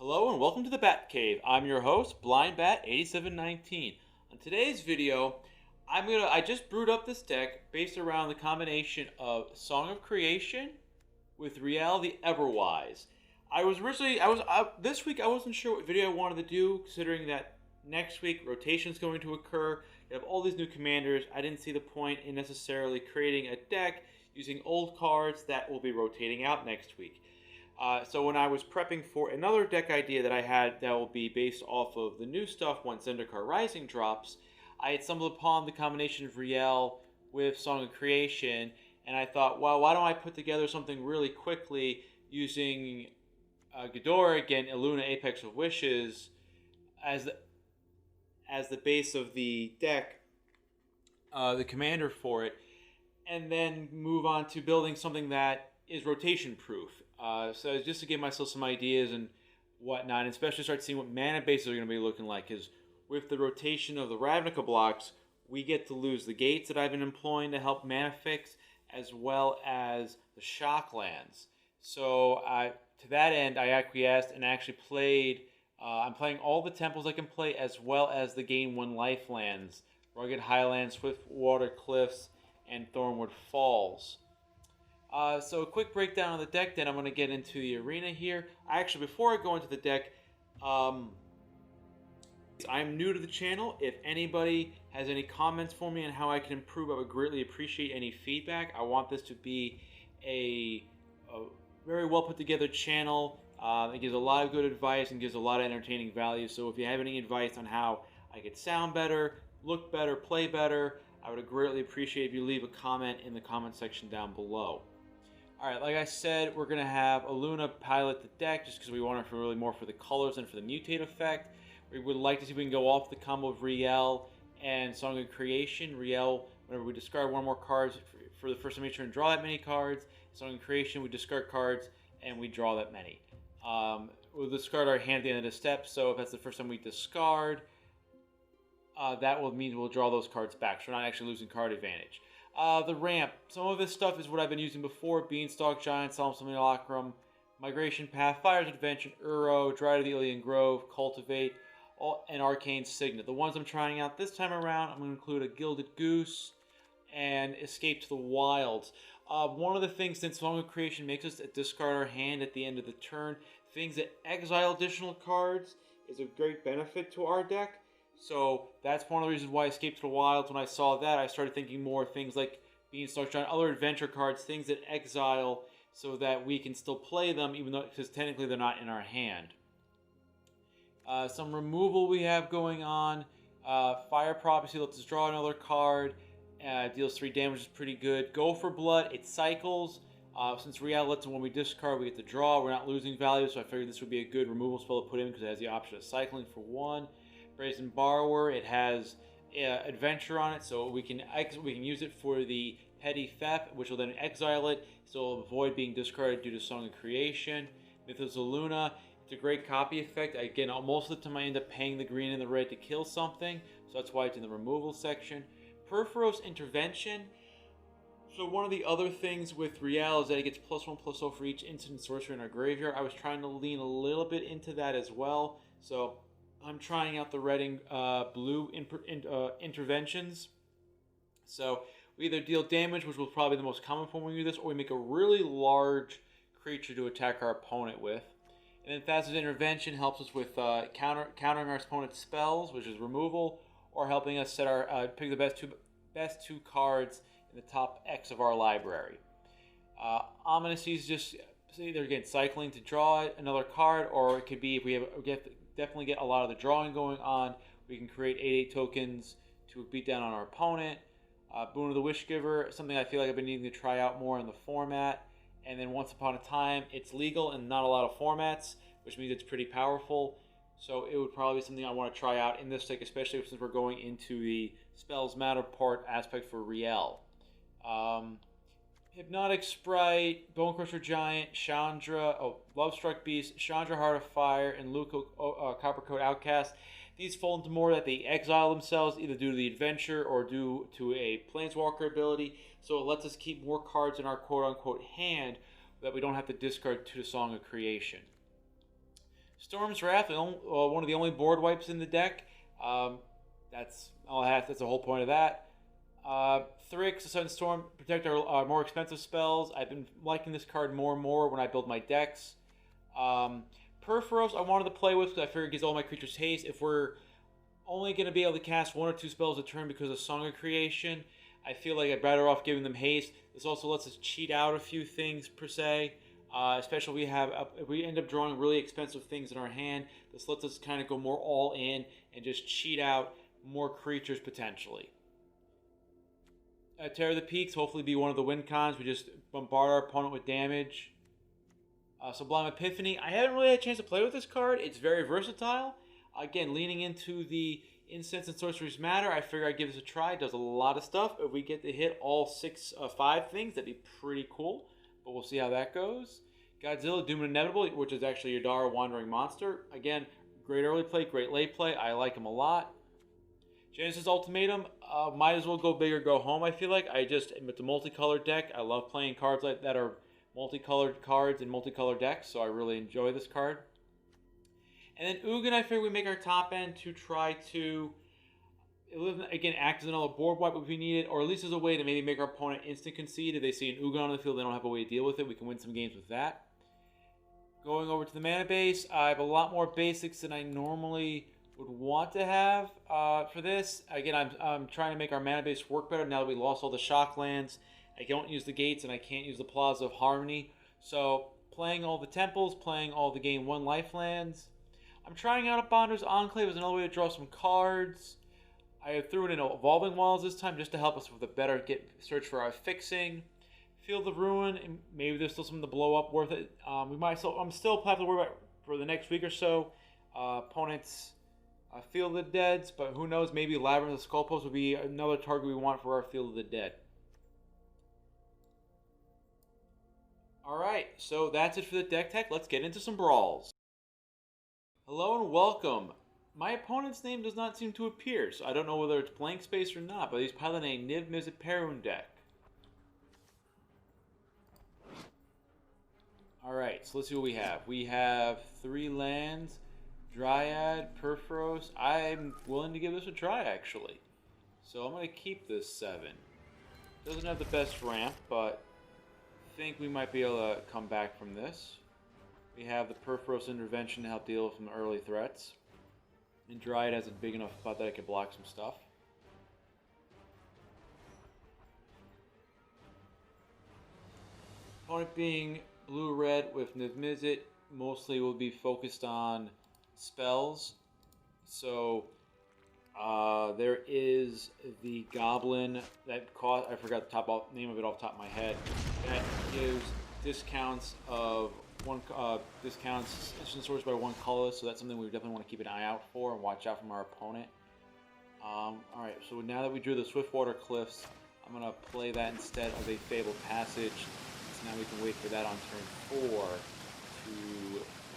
Hello and welcome to the Bat Cave. I'm your host, BlindBat8719. On today's video, I just brewed up this deck based around the combination of Song of Creation with Rielle the Everwise. This week I wasn't sure what video I wanted to do, considering that next week rotation is going to occur. You have all these new commanders. I didn't see the point in necessarily creating a deck using old cards that will be rotating out next week. So when I was prepping for another deck idea that I had that will be based off of the new stuff once Zendikar Rising drops, I had stumbled upon the combination of Rielle with Song of Creation, and I thought, well, why don't I put together something really quickly using Ghidorah, again, Illuna Apex of Wishes, as the base of the deck, the commander for it, and then move on to building something that is rotation proof. So just to give myself some ideas and whatnot, and especially start seeing what mana bases are going to be looking like, because with the rotation of the Ravnica blocks, we get to lose the gates that I've been employing to help mana fix, as well as the shock lands. So to that end, I acquiesced and actually played. I'm playing all the temples I can play, as well as the Gain 1 life lands, Rugged Highlands, Swiftwater Cliffs, and Thornwood Falls. So a quick breakdown of the deck, then I'm going to get into the arena here. Before I go into the deck, I'm new to the channel. If anybody has any comments for me on how I can improve, I would greatly appreciate any feedback. I want this to be a very well put together channel. It gives a lot of good advice and gives a lot of entertaining value. So if you have any advice on how I could sound better, look better, play better, I would greatly appreciate if you leave a comment in the comment section down below. Alright, like I said, we're going to have Illuna pilot the deck just because we want it for really more for the colors than for the mutate effect. We would like to see if we can go off the combo of Rielle and Song of Creation. Rielle, whenever we discard one more cards for the first time we turn and draw that many cards. Song of Creation, we discard cards and we draw that many. We'll discard our hand at the end of the step, so if that's the first time we discard, that will mean we'll draw those cards back, so we're not actually losing card advantage. The ramp. Some of this stuff is what I've been using before. Beanstalk Giant, Solemn Simulacrum, Migration Path, Fire's Adventure, Uro, Dryad of the Ilysian Grove, Cultivate, and Arcane Signet. The ones I'm trying out this time around, I'm going to include a Gilded Goose and Escape to the Wilds. One of the things, since Song of Creation makes us discard our hand at the end of the turn, things that exile additional cards is a great benefit to our deck. So that's one of the reasons why Escape to the Wilds, when I saw that, I started thinking more things like Beanstalk Giant, other adventure cards, things that exile so that we can still play them, even though, because technically they're not in our hand. Some removal we have going on. Fire Prophecy lets us draw another card. Deals 3 damage, is pretty good. Go for Blood, it cycles. Since Rielle lets it, when we discard, we get to draw. We're not losing value, so I figured this would be a good removal spell to put in because it has the option of cycling for 1. Brazen Borrower, it has adventure on it, so we can use it for the petty theft, which will then exile it, so it'll avoid being discarded due to Song of Creation. Mythos of Illuna, it's a great copy effect. Again, most of the time I end up paying the green and the red to kill something, so that's why it's in the removal section. Purphoros Intervention. So one of the other things with Rielle is that it gets +1/+0 for each instant sorcery in our graveyard. I was trying to lean a little bit into that as well, so I'm trying out the red and blue interventions. So we either deal damage, which will probably be the most common form when we do this, or we make a really large creature to attack our opponent with. And then Thassa's Intervention helps us with countering our opponent's spells, which is removal, or helping us set our pick the best two cards in the top X of our library. Omnises just either again cycling to draw another card, or it could be if we definitely get a lot of the drawing going on, we can create 8/8 tokens to beat down on our opponent. Boon of the Wishgiver, something I feel like I've been needing to try out more in the format. And then Once Upon a Time, it's legal in not a lot of formats, which means it's pretty powerful. So it would probably be something I want to try out in this deck, especially since we're going into the Spells Matter part aspect for Rielle. Hypnotic Sprite, Bonecrusher Giant, Chandra, Lovestruck Beast, Chandra Heart of Fire, and Luca Coppercoat Outcast. These fall into more that they exile themselves either due to the adventure or due to a Planeswalker ability. So it lets us keep more cards in our quote-unquote hand that we don't have to discard to the Song of Creation. Storm's Wrath, one of the only board wipes in the deck. That's all I have. That's the whole point of that. Thrix, the Sudden Storm, protect our more expensive spells. I've been liking this card more and more when I build my decks. Purphoros, I wanted to play with because I figured it gives all my creatures haste. If we're only going to be able to cast 1 or 2 spells a turn because of Song of Creation, I feel like I'd better off giving them haste. This also lets us cheat out a few things per se. Especially if we end up drawing really expensive things in our hand, this lets us kind of go more all in and just cheat out more creatures potentially. Terror of the Peaks, hopefully be one of the win cons. We just bombard our opponent with damage. Sublime Epiphany, I haven't really had a chance to play with this card. It's very versatile. Again, leaning into the Incense and Sorcery's Matter, I figure I'd give this a try. It does a lot of stuff. If we get to hit all 5 things, that'd be pretty cool. But we'll see how that goes. Godzilla, Doom Inevitable, which is actually Yidaro Wandering Monster. Again, great early play, great late play. I like him a lot. Genesis Ultimatum, might as well go big or go home, I feel like. It's a multicolored deck. I love playing cards like that are multicolored cards and multicolored decks, so I really enjoy this card. And then Ugin, I figure we make our top end to try to, again, act as another board wipe if we need it, or at least as a way to maybe make our opponent instant concede. If they see an Ugin on the field, they don't have a way to deal with it. We can win some games with that. Going over to the mana base, I have a lot more basics than I normally would want to have for this. Again, I'm trying to make our mana base work better now that we lost all the shock lands. I don't use the gates and I can't use the Plaza of Harmony. So playing all the temples, playing all the game 1 life lands. I'm trying out a Bonder's Enclave as another way to draw some cards. I threw in Evolving Walls this time just to help us with a better search for our fixing. Field of Ruin, and maybe there's still something to blow up worth it. I'm still have to worry about for the next week or so. Opponents Field of the Deads, but who knows? Maybe Labyrinth of Skull Post would be another target we want for our Field of the Dead. Alright, so that's it for the deck tech. Let's get into some brawls. Hello and welcome. My opponent's name does not seem to appear, so I don't know whether it's blank space or not, but he's piloting a Niv Mizzet Perun deck. Alright, so let's see what we have. We have 3 lands, Dryad, Purphoros. I'm willing to give this a try, actually. So I'm going to keep this 7. Doesn't have the best ramp, but I think we might be able to come back from this. We have the Purphoros Intervention to help deal with some early threats. And Dryad has a big enough spot that it can block some stuff. Opponent being blue-red with Niv Mizzet, mostly will be focused on spells. So there is the Goblin that cost, I forgot the name of it off the top of my head, that gives discounts of discounts instant source by 1 color, so that's something we definitely want to keep an eye out for and watch out from our opponent. Alright, so now that we drew the Swiftwater Cliffs, I'm going to play that instead of a Fabled Passage. So now we can wait for that on turn 4 to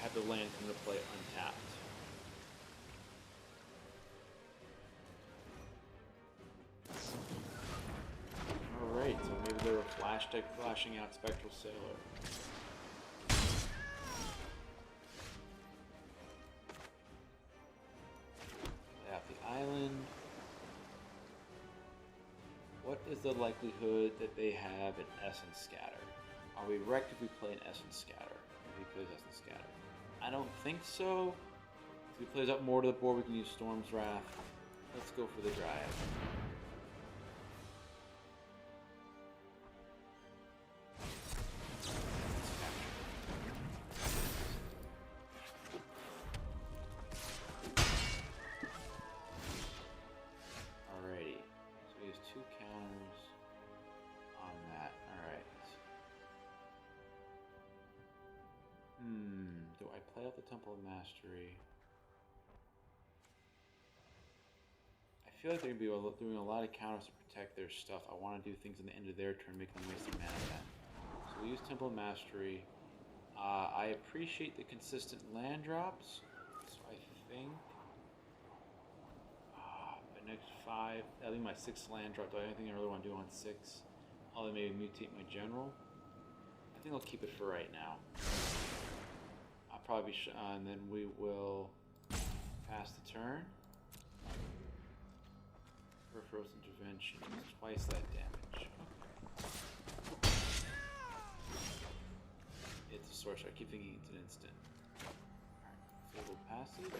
have the land come into play untapped. Alright, so maybe they're a flash deck flashing out Spectral Sailor. Play out the island. What is the likelihood that they have an Essence Scatter? Are we wrecked if we play an Essence Scatter? If he plays Essence Scatter? I don't think so. If he plays up more to the board, we can use Storm's Wrath. Let's go for the Dryad. Alrighty. So he has 2 counters on that. Alright. Do I play out the Temple of Mastery? I feel like they're going to be doing a lot of counters to protect their stuff. I want to do things in the end of their turn, make them waste their mana then. So we use Temple of Mastery. I appreciate the consistent land drops, so I think my next 5, I think my 6th land drop. Do I have anything I really want to do on 6? I'll maybe mutate my general. I think I'll keep it for right now. I'll probably be and then we will pass the turn. Purphoros intervention is twice that damage. Okay. It's a sorcerer. I keep thinking it's an instant. Alright, Fabled Passage.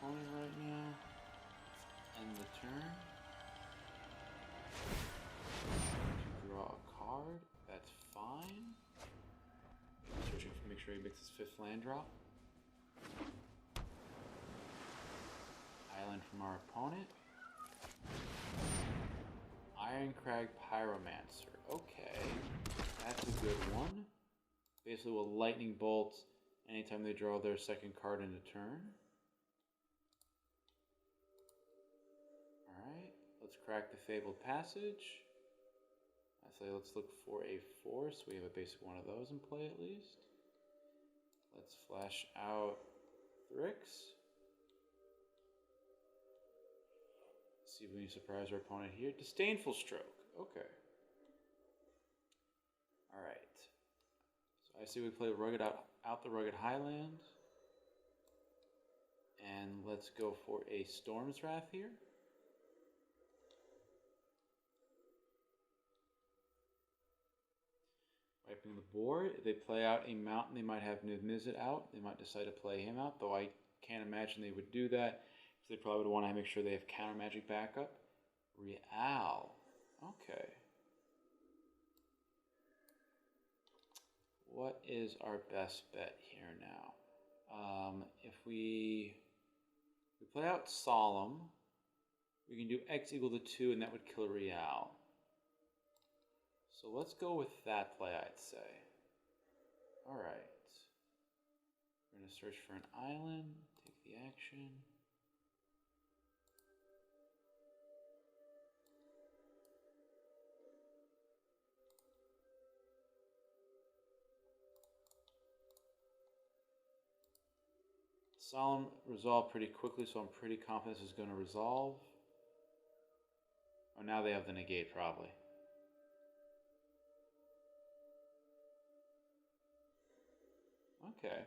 Right now, end the turn. To draw a card, that's fine. Searching for make sure he makes his 5th land drop. Island from our opponent. Ironcrag Pyromancer. Okay, that's a good one. Basically, will lightning bolt anytime they draw their 2nd card in a turn. Let's crack the Fabled Passage. I say let's look for a 4, so we have a basic one of those in play at least. Let's flash out Thrix. See if we can surprise our opponent here. Disdainful Stroke. Okay. Alright. So I see we play Rugged out the Rugged Highlands. And let's go for a Storm's Wrath here. Wiping the board. If they play out a mountain, they might have Niv-Mizzet out. They might decide to play him out, though I can't imagine they would do that. So they probably would want to make sure they have counter magic backup. Rielle. Okay. What is our best bet here now? If we play out Solemn, we can do X equal to 2, and that would kill Rielle. So let's go with that play, I'd say. Alright. We're going to search for an island, take the action. Solemn resolved pretty quickly, so I'm pretty confident this is going to resolve. Oh, now they have the negate, probably. Okay.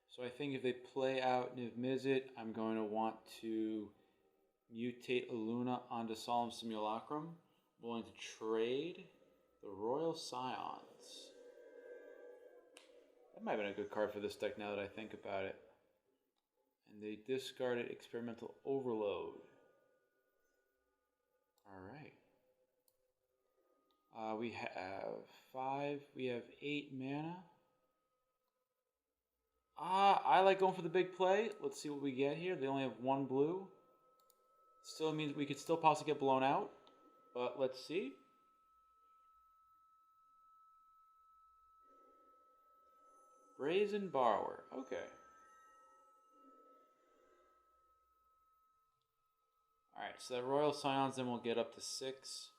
So I think if they play out Niv-Mizzet, I'm going to want to mutate Illuna onto Solemn Simulacrum. I'm willing to trade the Royal Scions. That might have been a good card for this deck now that I think about it. And they discarded Experimental Overload. Alright. We have 8 mana. I like going for the big play. Let's see what we get here. They only have 1 blue. Still means we could still possibly get blown out. But let's see. Brazen Borrower. Okay. Alright, so that Royal Scions then will get up to 6.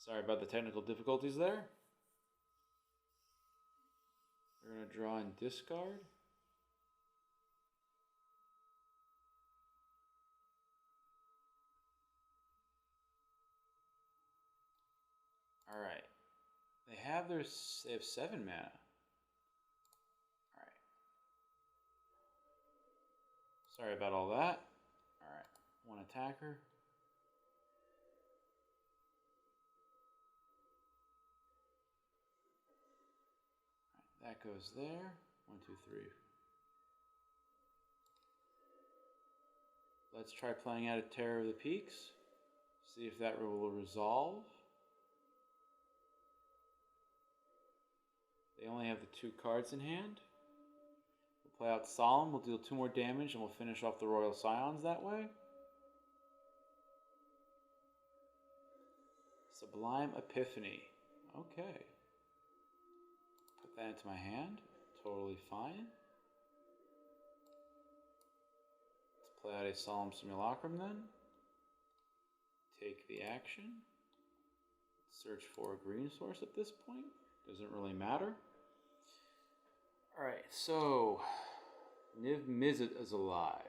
Sorry about the technical difficulties there. We're going to draw and discard. Alright. They have 7 mana. Alright. Sorry about all that. Alright. 1 attacker. That goes there. 1, 2, 3. Let's try playing out a Terror of the Peaks. See if that will resolve. They only have the 2 cards in hand. We'll play out Solemn. We'll deal 2 more damage and we'll finish off the Royal Scions that way. Sublime Epiphany. Okay. Put that into my hand. Totally fine. Let's play out a Solemn Simulacrum then. take the action. Search for a green source at this point. Doesn't really matter. Alright, so Niv Mizzet is alive.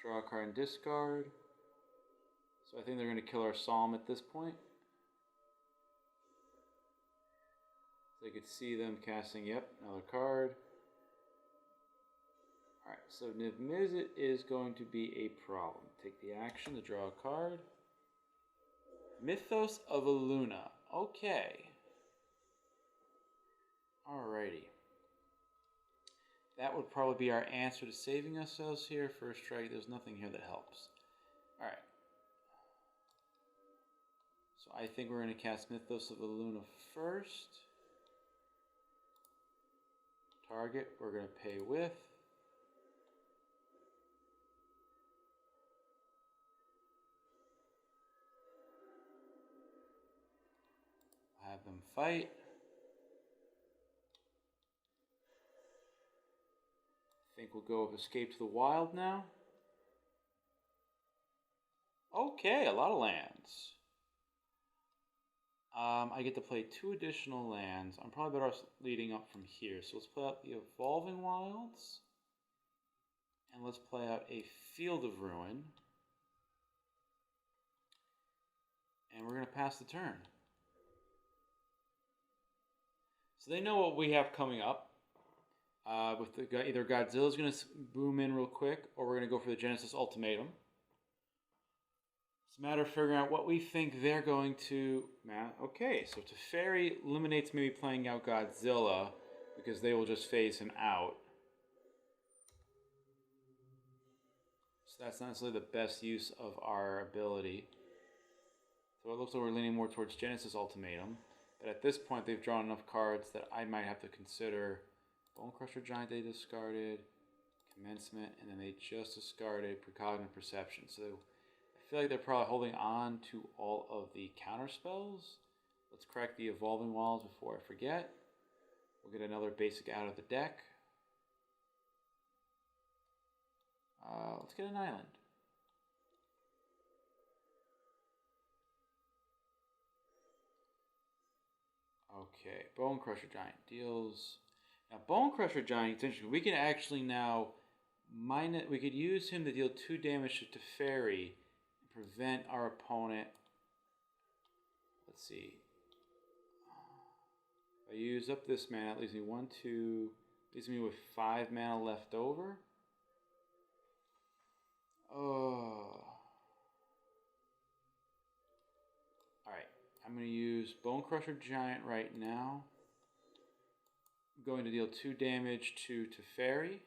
Draw a card and discard. So I think they're going to kill our Psalm at this point. So I could see them casting, yep, another card. Alright, so Niv Mizzet is going to be a problem. Take the action to draw a card. Mythos of Illuna. Okay. Alrighty. That would probably be our answer to saving ourselves here. First strike, there's nothing here that helps. Alright. So I think we're going to cast Mythos of Illuna first. Target, we're going to pay with. Have them fight. I think we'll go with Escape to the Wild now. Okay, a lot of lands. I get to play 2 additional lands. I'm probably better off leading up from here. So let's play out the Evolving Wilds. And let's play out a Field of Ruin. And we're going to pass the turn. So they know what we have coming up. With either Godzilla's going to boom in real quick, or we're going to go for the Genesis Ultimatum. It's a matter of figuring out what we think they're going to... Okay, so Teferi eliminates maybe playing out Godzilla, because they will just phase him out. So that's not necessarily the best use of our ability. So it looks like we're leaning more towards Genesis Ultimatum. But at this point, they've drawn enough cards that I might have to consider Bonecrusher Giant they discarded, Commencement, and then they just discarded Precognitive Perception. So I feel like they're probably holding on to all of the counter spells. Let's crack the Evolving Wilds before I forget. We'll get another basic out of the deck. Let's get an island. Okay, Bonecrusher Giant deals. Now, Bonecrusher Giant, it's interesting. We can actually now we could use him to deal 2 damage to Teferi and prevent our opponent. Let's see. If I use up this mana, it leaves me 1, 2, leaves me with 5 mana left over. Oh. Alright, I'm going to use Bonecrusher Giant right now. I'm going to deal 2 damage to Teferi.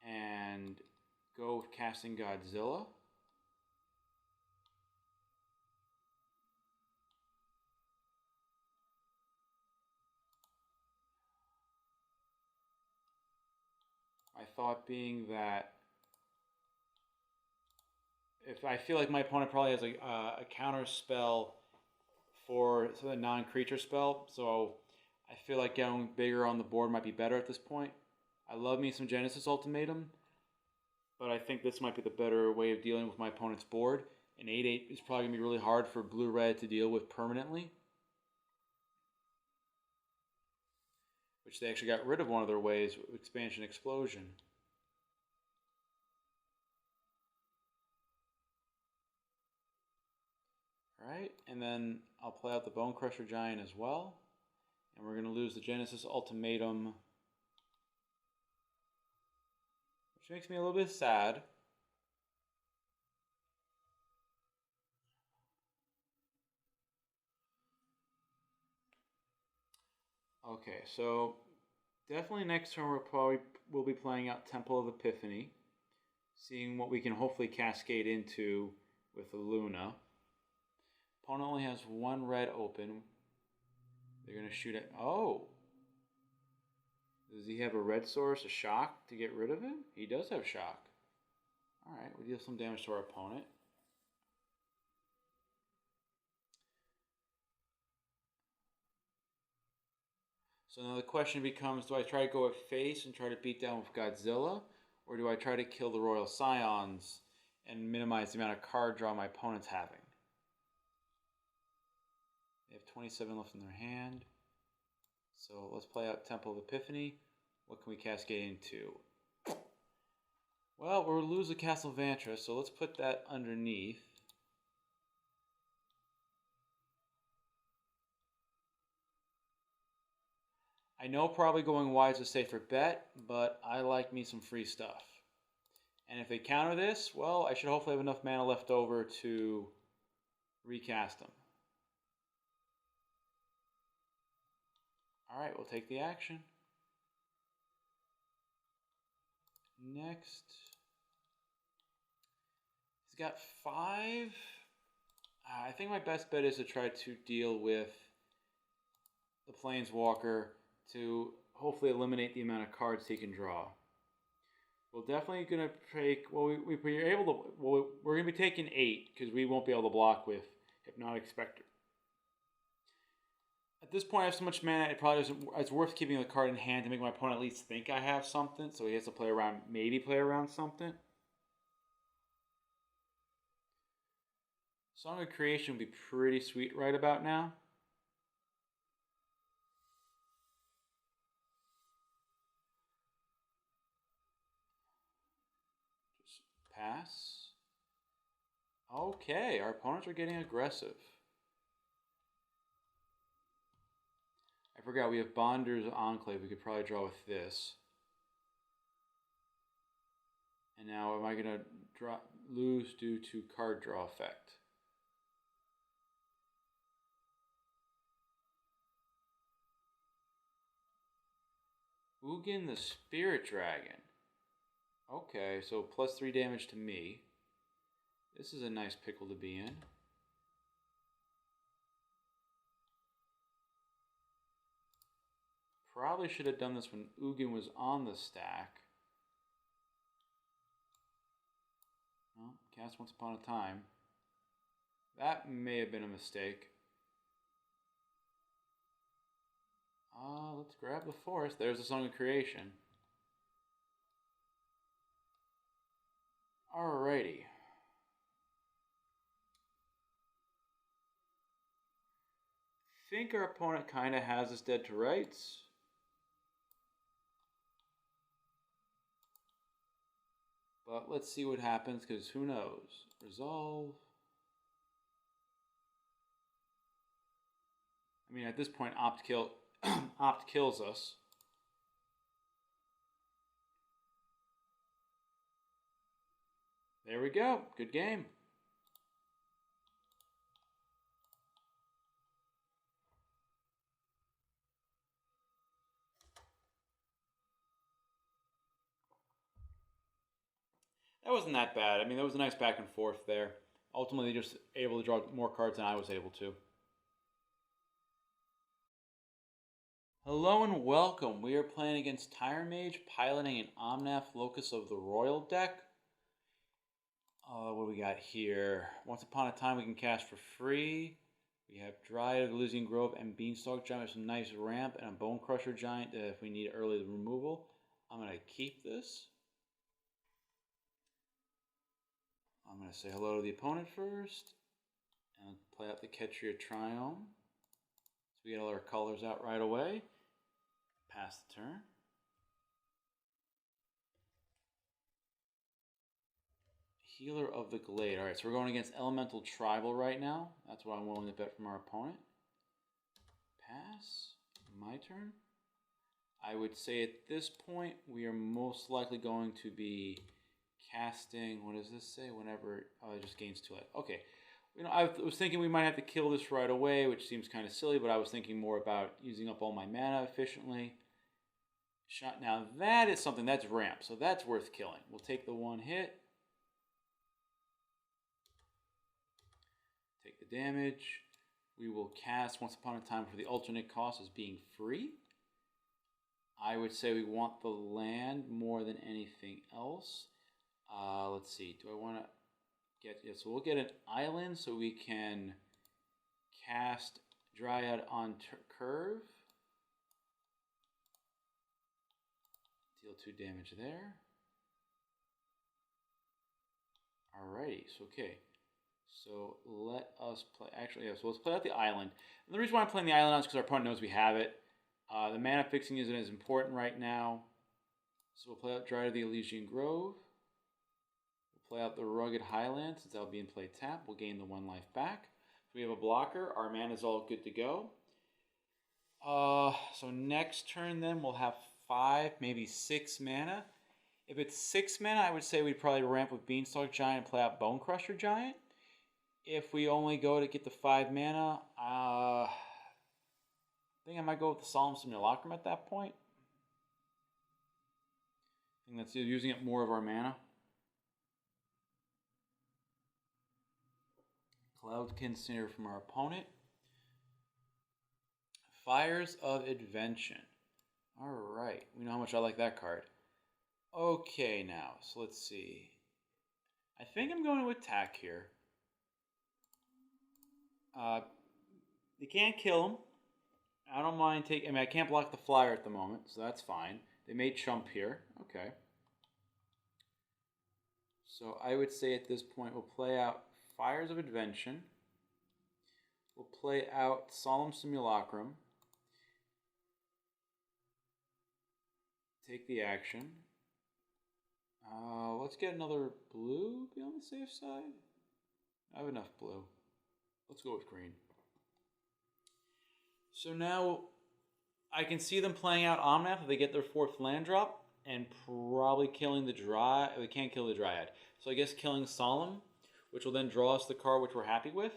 And go with casting Godzilla. My thought being that if I feel like my opponent probably has a counter spell for a non-creature spell, so I feel like going bigger on the board might be better at this point. I love me some Genesis Ultimatum, but I think this might be the better way of dealing with my opponent's board. An 8/8 is probably going to be really hard for blue-red to deal with permanently. Which they actually got rid of one of their ways with Expansion Explosion. Alright, and then I'll play out the Bonecrusher Giant as well. And we're going to lose the Genesis Ultimatum, which makes me a little bit sad. Okay, so definitely next turn we'll be playing out Temple of Epiphany, seeing what we can hopefully cascade into with Illuna. Opponent only has 1 red open. They're going to shoot at... Oh! Does he have a red source, a shock, to get rid of him? He does have shock. Alright, we deal some damage to our opponent. So now the question becomes, do I try to go with face and try to beat down with Godzilla? Or do I try to kill the Royal Scions and minimize the amount of card draw my opponent's having? They have 27 left in their hand. So let's play out Temple of Epiphany. What can we cascade into? Well, we'll lose the Castle Vantra, so let's put that underneath. I know probably going wide is a safer bet, but I like me some free stuff. And if they counter this, well, I should hopefully have enough mana left over to recast them. Alright, we'll take the action. Next. He's got 5. I think my best bet is to try to deal with the Planeswalker to hopefully eliminate the amount of cards he can draw. We're definitely going to take, well, we're able to, well, we're going to be taking 8 because we won't be able to block with Hypnotic Spectre. At this point, I have so much mana, it probably isn't, it's worth keeping the card in hand to make my opponent at least think I have something, so he has to play around, maybe play around something. Song of Creation would be pretty sweet right about now. Just pass. Okay, our opponents are getting aggressive. I forgot we have Bonder's Enclave. We could probably draw with this. And now am I going to lose due to card draw effect? Ugin the Spirit Dragon. Okay, so plus 3 damage to me. This is a nice pickle to be in. Probably should have done this when Ugin was on the stack. Well, cast Once Upon a Time. That may have been a mistake. Let's grab the forest. There's the Song of Creation. Alrighty. Think our opponent kind of has us dead to rights. But let's see what happens, because who knows? Resolve. I mean, at this point, Opt kills us. There we go. Good game. That wasn't that bad. I mean, there was a nice back and forth there. Ultimately, just able to draw more cards than I was able to. Hello and welcome. We are playing against Tire Mage, piloting an Omnath Locus of the Royal deck. What do we got here? Once Upon a Time we can cast for free. We have Dryad of the Ilysian Grove and Beanstalk Giant with some nice ramp, and a Bonecrusher Giant if we need early removal. I'm going to keep this. I'm going to say hello to the opponent first, and play out the Ketria Triome. So we get all our colors out right away. Pass the turn. Healer of the Glade. Alright, so we're going against Elemental Tribal right now. That's what I'm willing to bet from our opponent. Pass. My turn. I would say at this point, we are most likely going to be casting, what does this say? Whenever, oh, it just gains 2 life. Okay. You know, I was thinking we might have to kill this right away, which seems kind of silly, but I was thinking more about using up all my mana efficiently. Shot. Now that is something that's ramp, so that's worth killing. We'll take the 1 hit. Take the damage. We will cast Once Upon a Time for the alternate cost as being free. I would say we want the land more than anything else. Let's see. Do I want to get... Yeah, so we'll get an island so we can cast Dryad on curve. Deal 2 damage there. Alrighty, so okay. So let us play. Actually, yeah. So let's play out the island. And the reason why I'm playing the island is because our opponent knows we have it. The mana fixing isn't as important right now. So we'll play out Dryad of the Ilysian Grove. We'll play out the Rugged Highlands since that'll be in play tap. We'll gain the 1 life back. So we have a blocker. Our mana's all good to go. So next turn then we'll have 5, maybe 6 mana. If it's 6 mana, I would say we'd probably ramp with Beanstalk Giant and play out Bonecrusher Giant. If we only go to get the 5 mana, I think I might go with the Solemn Simulacrum at that point. I think that's using up more of our mana. Cloudkin Snare from our opponent. Fires of Advention. Alright, we know how much I like that card. Okay, now, so let's see. I think I'm going to attack here. They can't kill him. I don't mind taking... I mean, I can't block the flyer at the moment, so that's fine. They may chump here. Okay. So I would say at this point we'll play out Fires of Advention. We'll play out Solemn Simulacrum. Take the action. Let's get another blue, be on the safe side. I have enough blue. Let's go with green. So now I can see them playing out Omnath if they get their 4th land drop and probably killing the Dryad. They can't kill the Dryad. So I guess killing Solemn, which will then draw us the card which we're happy with.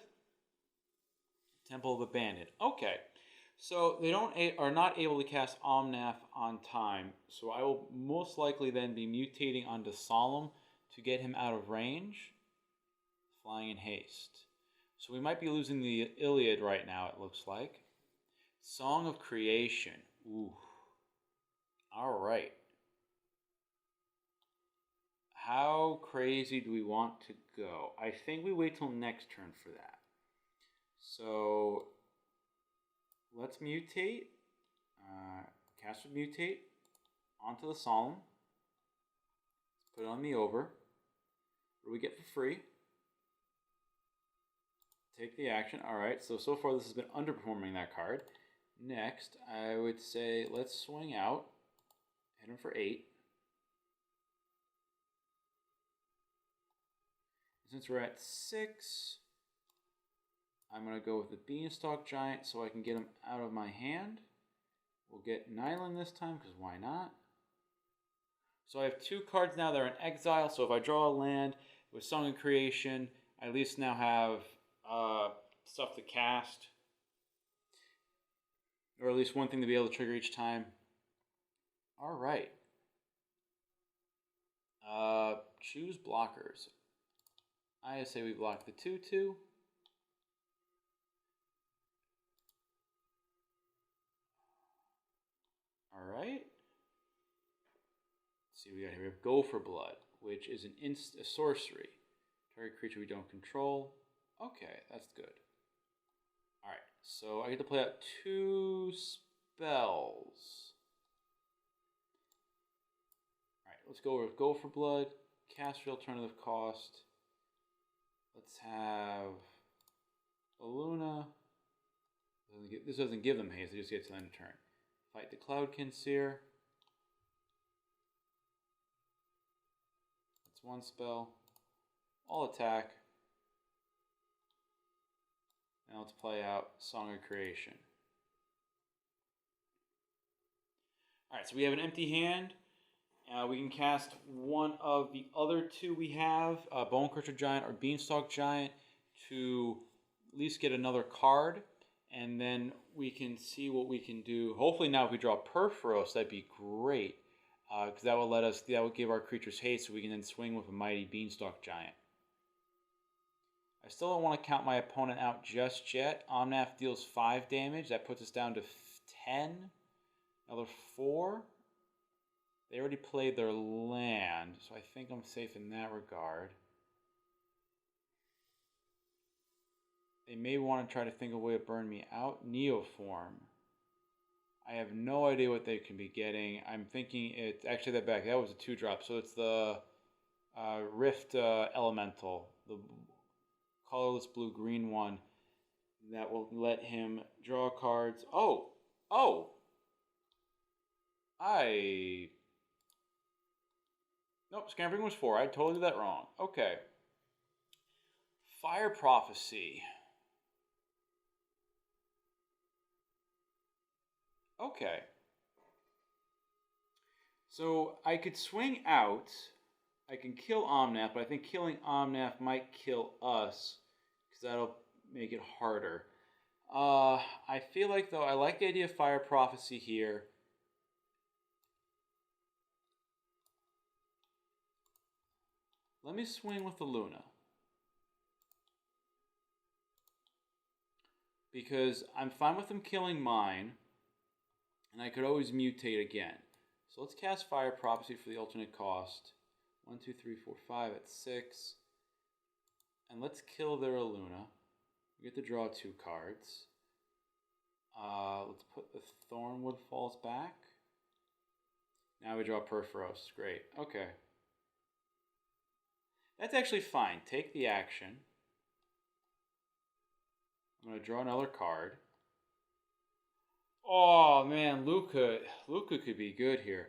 Temple of the Bandit. Okay. So they are not able to cast Omnath on time. So I will most likely then be mutating onto Solemn to get him out of range. Flying in haste. So we might be losing the Iliad right now, it looks like. Song of Creation. Ooh. Alright. How crazy do we want to go? I think we wait till next turn for that. So let's mutate. Cast would mutate onto the Solemn. Let's put it on the over. What do we get for free? Take the action. Alright, so far this has been underperforming that card. Next, I would say let's swing out. Hit him for 8. Since we're at 6, I'm going to go with the Beanstalk Giant so I can get him out of my hand. We'll get Nyland this time because why not? So I have 2 cards now that are in exile. So if I draw a land with Song of Creation, I at least now have stuff to cast. Or at least one thing to be able to trigger each time. Alright. Choose blockers. I say we block the 2/2. Alright. Let's see what we got here. We have Go for Blood, which is a sorcery. Target creature we don't control. Okay, that's good. Alright, so I get to play out 2 spells. Alright, let's go with Go for Blood. Cast for alternative cost. Let's have Illuna. This doesn't give them haste, it just gets to end of turn. Fight the Cloudkin Seer. That's 1 spell. I'll attack. Now let's play out Song of Creation. Alright, so we have an empty hand. We can cast one of the other 2 we have, Bonecrusher Giant or Beanstalk Giant, to at least get another card. And then we can see what we can do. Hopefully now if we draw Purphoros, that'd be great. Because that would give our creatures haste so we can then swing with a mighty Beanstalk Giant. I still don't want to count my opponent out just yet. Omnath deals 5 damage. That puts us down to 10. Another 4. They already played their land, so I think I'm safe in that regard. They may want to try to think of a way to burn me out. Neoform. I have no idea what they can be getting. I'm thinking it's actually that back. That was a 2-drop, so it's the Rift Elemental. the colorless blue-green one that will let him draw cards. Oh! Oh! Nope, Scampering was 4. I totally did that wrong. Okay. Fire Prophecy. Okay. So I could swing out. I can kill Omnath, but I think killing Omnath might kill us, because that'll make it harder. I feel like, though, I like the idea of Fire Prophecy here. Let me swing with the Luna. Because I'm fine with them killing mine, and I could always mutate again. So let's cast Fire Prophecy for the alternate cost. 1, 2, 3, 4, 5 at 6. And let's kill their Illuna. We get to draw 2 cards. Let's put the Thornwood Falls back. Now we draw Purphoros. Great. Okay. That's actually fine. Take the action. I'm going to draw another card. Oh, man. Luca could be good here.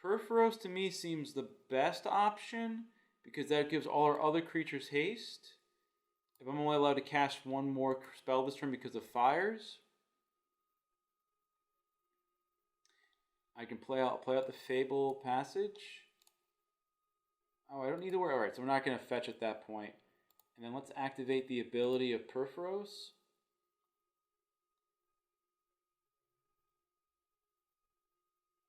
Purphoros to me seems the best option because that gives all our other creatures haste. If I'm only allowed to cast one more spell this turn because of fires, I can play out the Fable Passage. Oh, I don't need to worry. Alright, so we're not going to fetch at that point. And then let's activate the ability of Purphoros.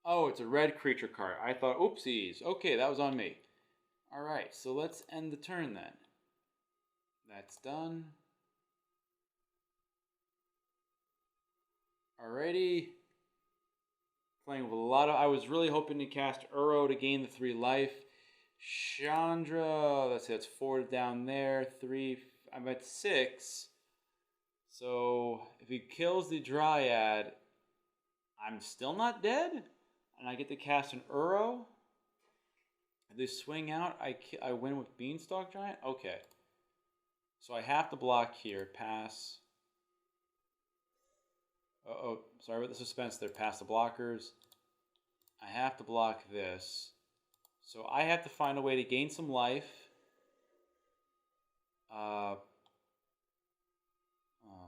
Oh, it's a red creature card. I thought, oopsies. Okay, that was on me. Alright, so let's end the turn then. That's done. Alrighty. Playing with a lot of... I was really hoping to cast Uro to gain the 3 life. Chandra, let's see, that's 4 down there. 3, I'm at 6. So if he kills the Dryad, I'm still not dead? And I get to cast an Uro? If they swing out, I win with Beanstalk Giant? Okay. So I have to block here. Pass. Uh-oh. Sorry about the suspense there. Pass the blockers. I have to block this. So I have to find a way to gain some life.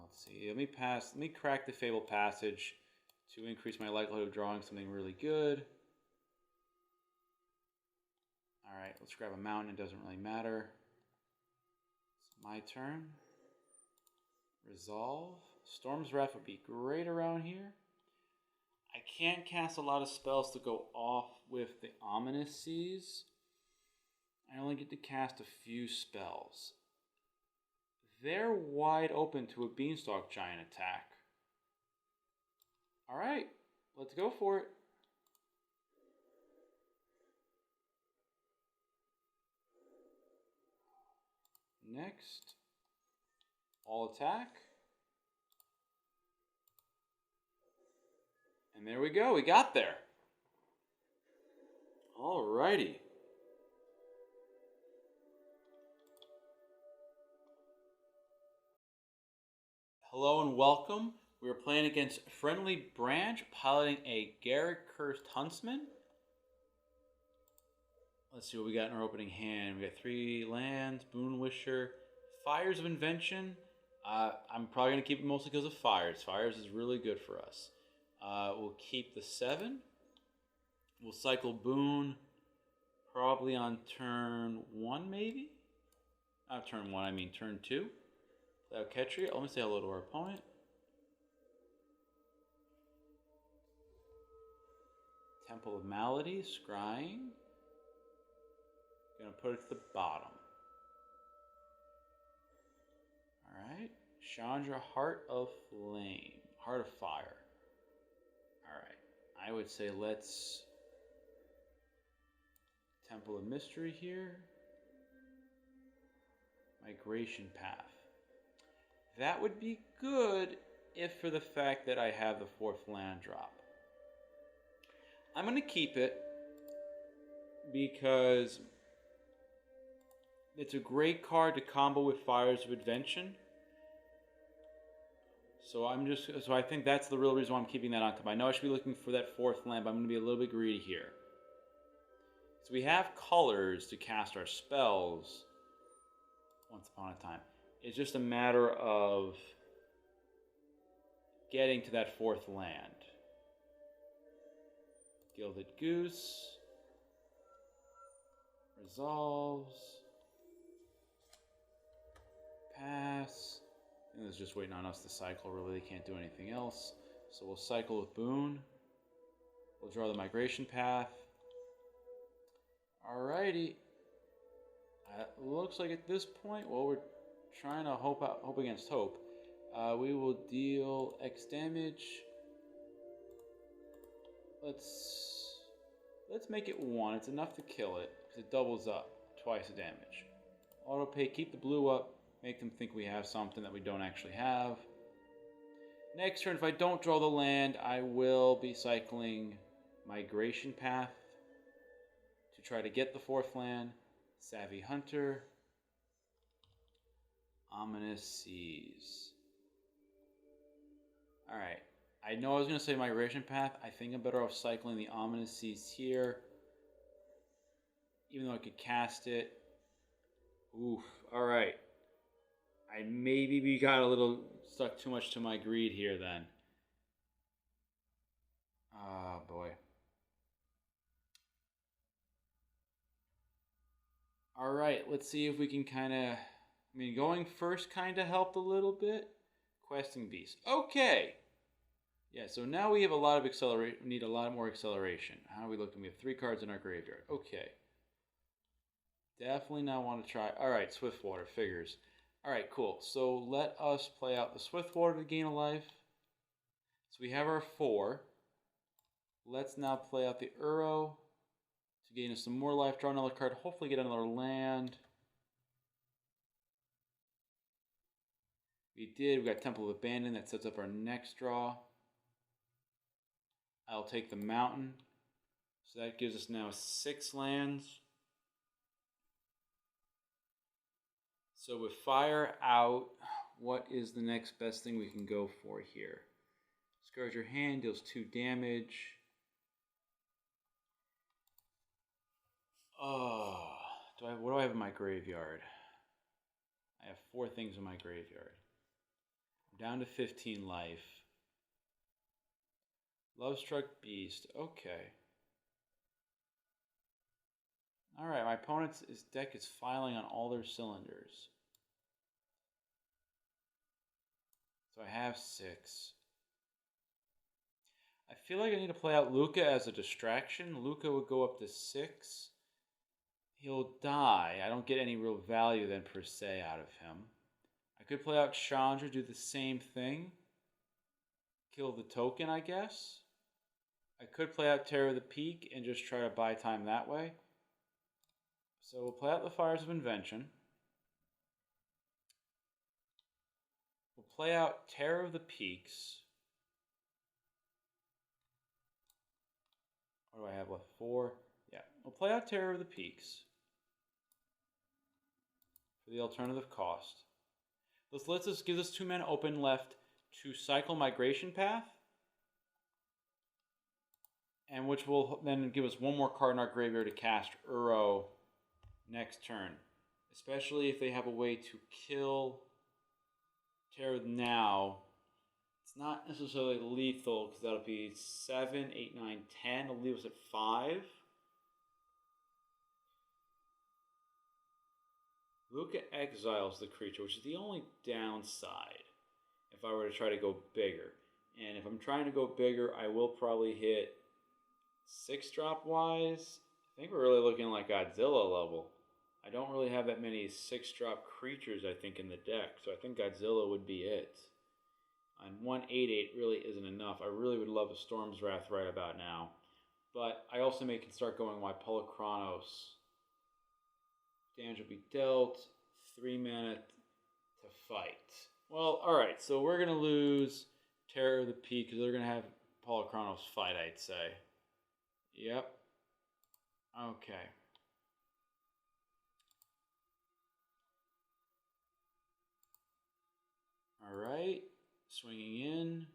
Let's see. Let me crack the Fable Passage to increase my likelihood of drawing something really good. Alright, let's grab a mountain. It doesn't really matter. It's my turn. Resolve. Storm's Wrath would be great around here. I can't cast a lot of spells to go off with the Ominous Seas. I only get to cast a few spells. They're wide open to a Beanstalk Giant attack. Alright, let's go for it. Next, all attack. And there we go, we got there. Alrighty. Hello and welcome. We are playing against Friendly Branch, piloting a Garrett Cursed Huntsman. Let's see what we got in our opening hand. We got 3 lands, Boon Wisher, Fires of Invention. I'm probably going to keep it mostly because of Fires. Fires is really good for us. We'll keep the 7. We'll cycle Boon probably on turn 1, maybe? Not turn 1, I mean turn 2. Play out Ketria. Let me say hello to our opponent. Temple of Malady, scrying. Gonna put it to the bottom. Alright. Chandra, Heart of Flame. Heart of Fire. Alright. I would say let's Temple of Mystery here. Migration Path. That would be good if for the fact that I have the 4th land drop. I'm going to keep it because It's a great card to combo with Fires of Invention. So I think that's the real reason why I'm keeping that on top. I know I should be looking for that 4th land, but I'm going to be a little bit greedy here. So we have colors to cast our spells once upon a time. It's just a matter of getting to that 4th land. Gilded Goose. Resolves. Pass. And it's just waiting on us to cycle. Really, they can't do anything else. So we'll cycle with Boon. We'll draw the migration path. Alrighty. Looks like at this point, well, we're trying to hope against hope. We will deal X damage. Let's make it 1. It's enough to kill it because it doubles up twice the damage. Auto pay, keep the blue up. Make them think we have something that we don't actually have. Next turn, if I don't draw the land, I will be cycling Migration Path to try to get the 4th land. Savvy Hunter. Ominous Seas. Alright. I know I was going to say Migration Path. I think I'm better off cycling the Ominous Seas here. Even though I could cast it. Oof. Alright. I maybe got a little stuck too much to my greed here then. Oh boy. Alright, let's see if we can kind of... going first kind of helped a little bit. Questing Beast. Okay! Yeah, so now we have a lot of acceleration. We need a lot more acceleration. How are we looking? We have 3 cards in our graveyard. Okay. Definitely now want to try... Alright, Swiftwater. Figures. Alright, cool. So let us play out the Swiftwater to gain a life. So we have our 4. Let's now play out the Uro to gain us some more life. Draw another card. Hopefully get another land. We did. We got Temple of Abandon. That sets up our next draw. I'll take the Mountain. So that gives us now 6 lands. So with Fire out, what is the next best thing we can go for here? Discard your hand, deals 2 damage. Oh, what do I have in my graveyard? I have 4 things in my graveyard. I'm down to 15 life. Lovestruck Beast, okay. Alright, my opponent's deck is filing on all their cylinders. So I have 6. I feel like I need to play out Luca as a distraction. Luca would go up to 6. He'll die. I don't get any real value then per se out of him. I could play out Chandra, do the same thing. Kill the token, I guess. I could play out Terror of the Peak and just try to buy time that way. So we'll play out the Fires of Invention. We'll play out Terror of the Peaks. What do I have left? 4. Yeah, we'll play out Terror of the Peaks for the alternative cost. Let's give us 2 mana open left to cycle Migration Path, and which will then give us 1 more card in our graveyard to cast Uro next turn, especially if they have a way to kill Terror now. It's not necessarily lethal because that'll be 7, 8, 9, 10. It'll leave us at 5. Luca exiles the creature, which is the only downside if I were to try to go bigger. And if I'm trying to go bigger, I will probably hit 6-drop wise. I think we're really looking like Godzilla level. I don't really have that many 6-drop creatures, I think, in the deck. So I think Godzilla would be it. And 1/8/8 really isn't enough. I really would love a Storm's Wrath right about now. But I also can start going Polychronos. Damage will be dealt. 3 mana to fight. Well, alright. So we're going to lose Terror of the Peak because they're going to have Polychronos fight, I'd say. Yep. Okay. Alright, swinging in.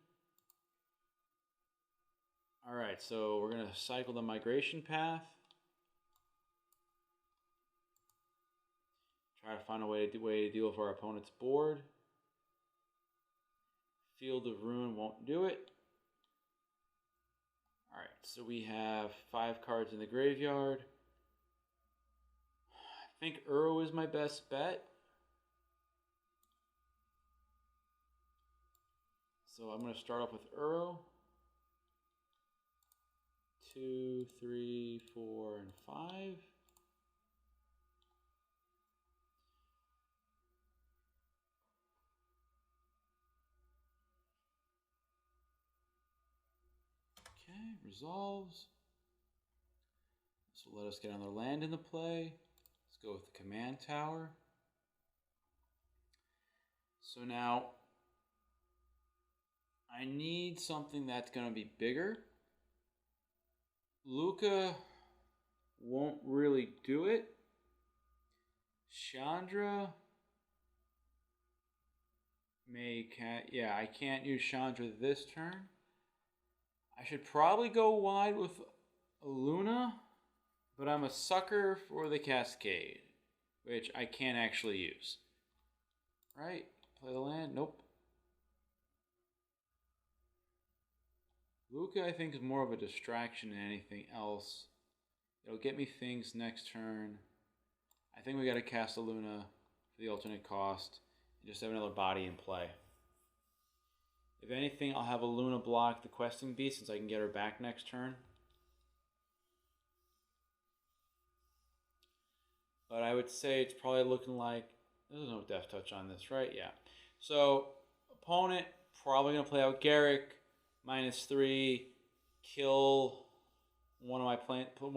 Alright, so we're going to cycle the migration path. Try to find a way to deal with our opponent's board. Field of Ruin won't do it. Alright, so we have 5 cards in the graveyard. I think Uro is my best bet. So I'm going to start off with Uro. 2, 3, 4, and 5. Okay, resolves. So let us get another land into play. Let's go with the command tower. So now I need something that's going to be bigger. Luca won't really do it. Chandra yeah, I can't use Chandra this turn. I should probably go wide with Illuna, but I'm a sucker for the Cascade, which I can't actually use. Right? Play the land? Nope. Luca, I think, is more of a distraction than anything else. It'll get me things next turn. I think we got to cast Illuna for the alternate cost and just have another body in play. If anything, I'll have Illuna block the questing beast since I can get her back next turn. But I would say it's probably looking like there's no death touch on this, right? Yeah. So opponent probably gonna play out Garrick, -3, kill one of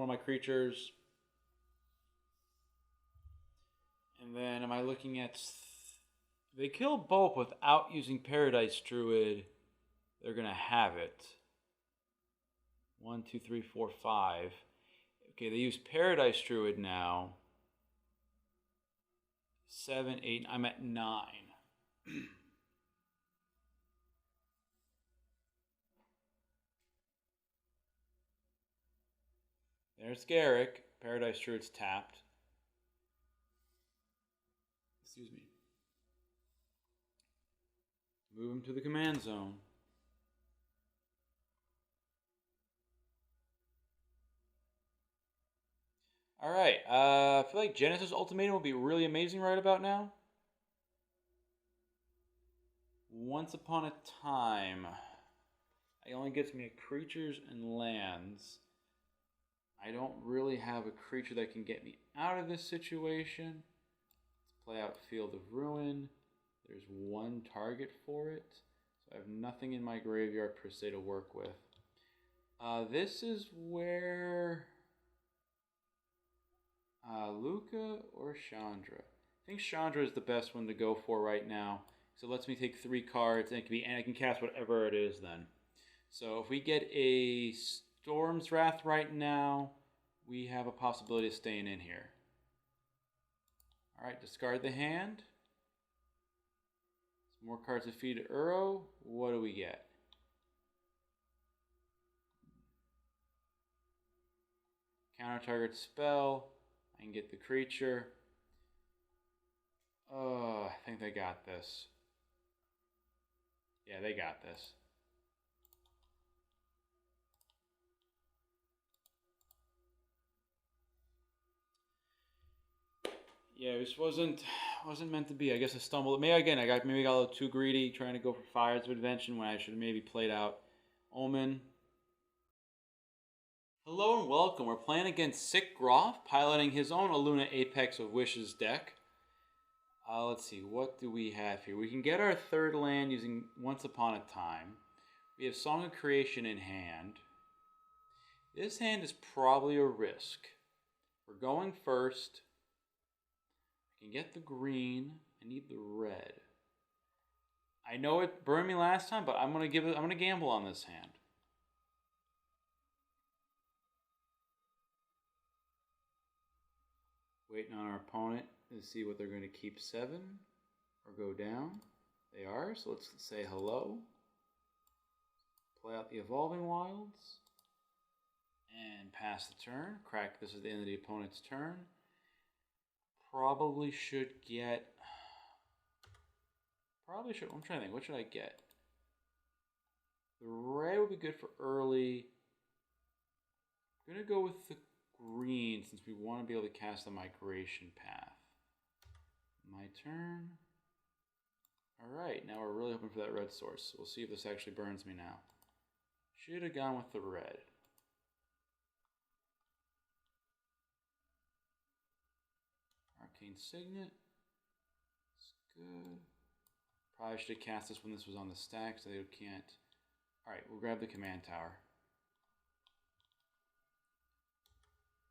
my creatures. And then am I looking at... If they kill both without using Paradise Druid, they're going to have it. 1, 2, 3, 4, 5. Okay, they use Paradise Druid now. 7, 8, I'm at 9. There's Garrick. Paradise Druid's tapped. Excuse me. Move him to the command zone. Alright, I feel like Genesis Ultimatum will be really amazing right about now. Once Upon a Time. It only gets me creatures and lands. I don't really have a creature that can get me out of this situation. Let's play out Field of Ruin. There's one target for it. So I have nothing in my graveyard per se to work with. This is where... Luca or Chandra? I think Chandra is the best one to go for right now. So it lets me take 3 cards and I can cast whatever it is then. So if we get a Storm's Wrath right now, we have a possibility of staying in here. Alright, discard the hand. Some more cards to feed Uro. What do we get? Counter target spell. I can get the creature. Oh, I think they got this. Yeah, they got this. Yeah, this wasn't meant to be. I guess I stumbled. Maybe again, maybe I got a little too greedy trying to go for Fires of Invention when I should have maybe played out Omen. Hello and welcome. We're playing against Sick Groff, piloting his own Illuna Apex of Wishes deck. Let's see, what do we have here? We can get our third land using Once Upon a Time. We have Song of Creation in hand. This hand is probably a risk. We're going first. I can get the green. I need the red. I know it burned me last time, but I'm gonna gamble on this hand. Waiting on our opponent to see what they're going to keep 7 or go down. They are, so let's say hello. Play out the Evolving Wilds. And pass the turn. Crack, this is the end of the opponent's turn. Probably should get... I'm trying to think, what should I get? The red would be good for early. I'm going to go with the green since we want to be able to cast the Migration Path. My turn. Alright, now we're really hoping for that red source. We'll see if this actually burns me now. Should have gone with the red. Arcane Signet. It's good. Probably should have cast this when this was on the stack so they can't. Alright, we'll grab the command tower.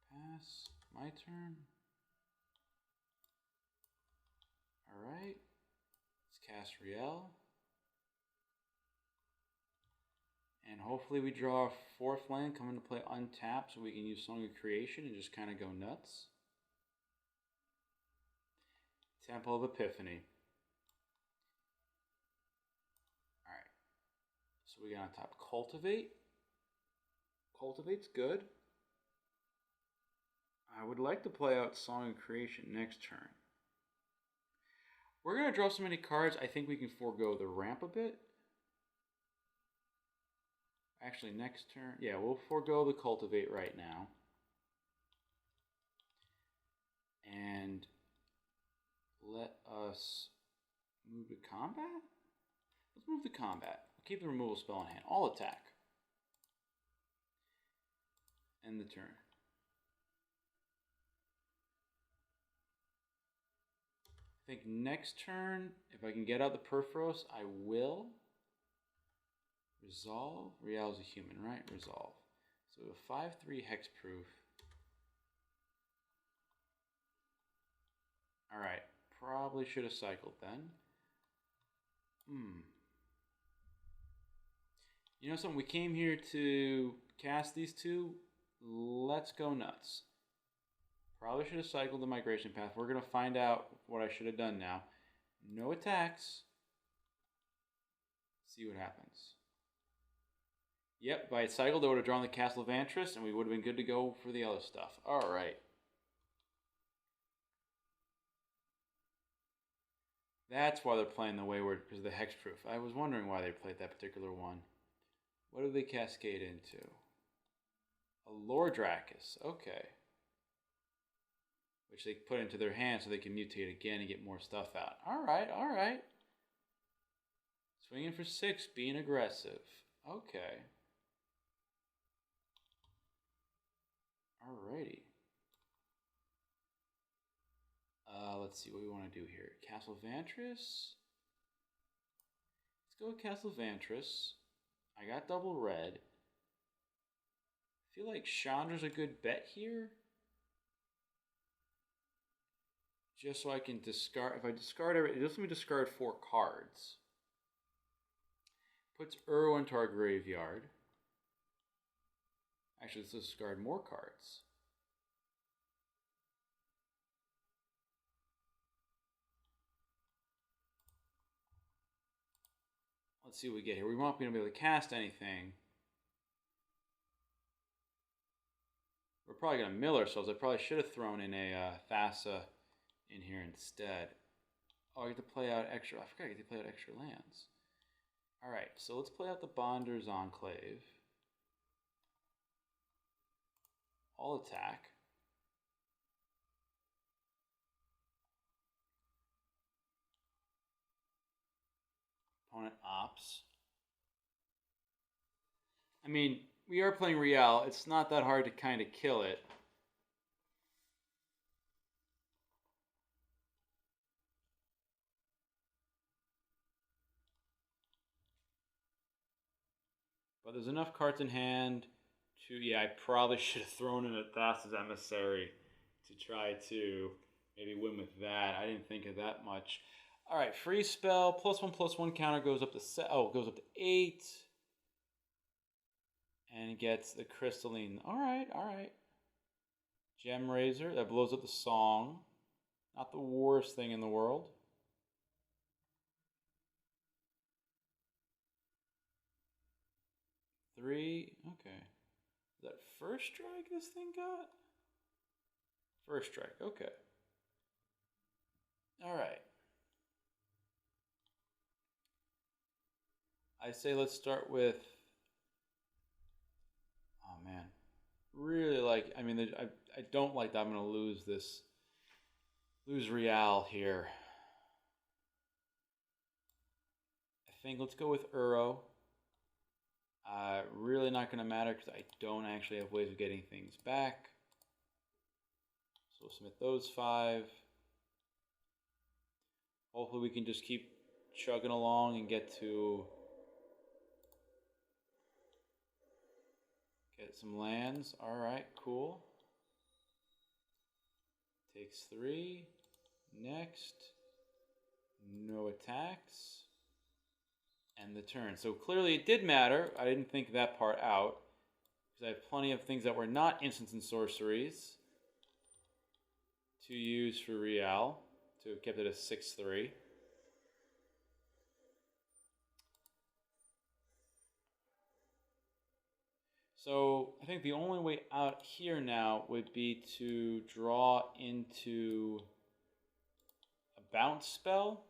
Pass. My turn. Alright. Let's cast Rielle. And hopefully we draw a 4th land, come into play untapped so we can use Song of Creation and just kind of go nuts. Temple of Epiphany. Alright. So we got on top Cultivate. Cultivate's good. I would like to play out Song of Creation next turn. We're going to draw so many cards, I think we can forego the ramp a bit. Actually, next turn, yeah, we'll forego the Cultivate right now. And let us move to combat? Let's move to combat. We'll keep the removal spell in hand. All attack. End the turn. I think next turn, if I can get out the Purphoros, I will. Resolve. Rielle's a human, right? Resolve. So we have a 5/3 hexproof. Alright. Probably should have cycled then. You know something? We came here to cast these two. Let's go nuts. Probably should have cycled the Migration Path. We're going to find out what I should have done now. No attacks. See what happens. Yep, if I had cycled, I would have drawn the Castle of Antris, and we would have been good to go for the other stuff. Alright. That's why they're playing the Wayward, because of the Hexproof. I was wondering why they played that particular one. What do they cascade into? A Lordrakis. Okay. Which they put into their hand so they can mutate again and get more stuff out. Alright, alright. Swinging for 6, being aggressive. Okay. Alrighty. Let's see what we want to do here. Castle Vantris. Let's go with Castle Vantris. I got double red. I feel like Chandra's a good bet here. Just so I can discard. If I discard it lets me discard 4 cards. Puts Uro into our graveyard. Actually, let's discard more cards. Let's see what we get here. We won't be able to cast anything. We're probably going to mill ourselves. I probably should have thrown in a Thassa in here instead. Oh, I get to play out extra. I forgot I get to play out extra lands. Alright, so let's play out the Bonder's Enclave. All attack. Opponent opts. I mean, we are playing Rielle. It's not that hard to kind of kill it. But there's enough cards in hand to... Yeah, I probably should have thrown in a Thassa's Emissary to try to maybe win with that. I didn't think of that much. All right, free spell, +1/+1 counter goes up to goes up to 8, and gets the crystalline. All right. Gem Razor that blows up the song. Not the worst thing in the world. 3. Okay. Is that first strike this thing got? First strike. Okay. All right. I say let's start with... Oh, man. Really like... I mean, I don't like that I'm going to lose this... Lose Rielle here. I think let's go with Uro. Really not going to matter because I don't actually have ways of getting things back. So we'll submit those 5. Hopefully we can just keep chugging along and get some lands. All right, cool. Takes 3. Next. No attacks. And the turn. So clearly it did matter. I didn't think that part out. Because I have plenty of things that were not instants and sorceries to use for Rielle. To have kept it a 6-3. So I think the only way out here now would be to draw into a bounce spell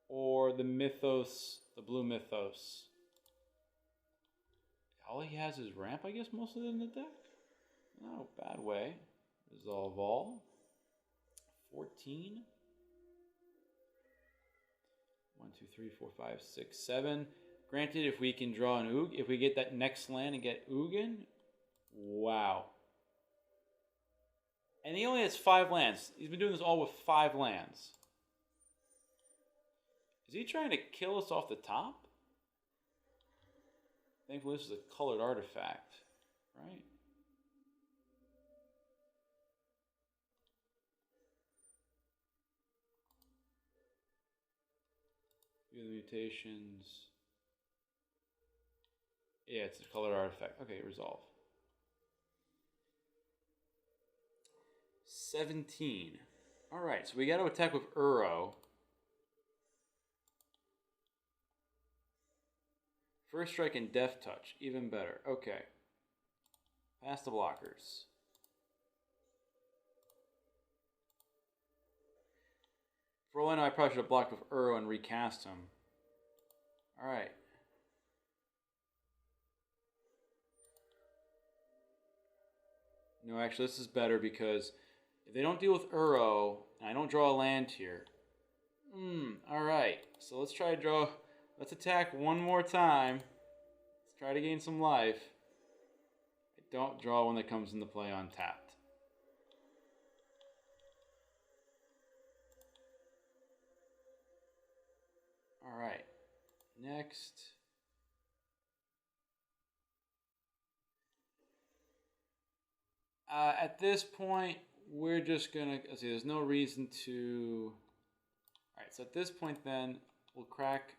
or the Mythos, the blue Mythos. All he has is ramp, I guess, mostly in the deck. Not a bad way. Resolve all. 14. 1, 2, 3, 4, 5, 6, 7. Granted, if we can draw an Oog, if we get that next land and get Ugin, wow. And he only has 5 lands. He's been doing this all with 5 lands. Is he trying to kill us off the top? Thankfully, this is a colored artifact, right? View the mutations. Yeah, it's a colored artifact. Okay, resolve. 17. Alright, so we got to attack with Uro. First strike and Death Touch. Even better. Okay. Past the blockers. For all I know, I probably should have blocked with Uro and recast him. Alright. No, actually, this is better because if they don't deal with Uro, and I don't draw a land here. Alright. So let's try to draw... Let's attack one more time. Let's try to gain some life. I don't draw one that comes into play untapped. Alright. Next. At this point, we're just gonna... Let's see, there's no reason to... Alright, so at this point then, we'll crack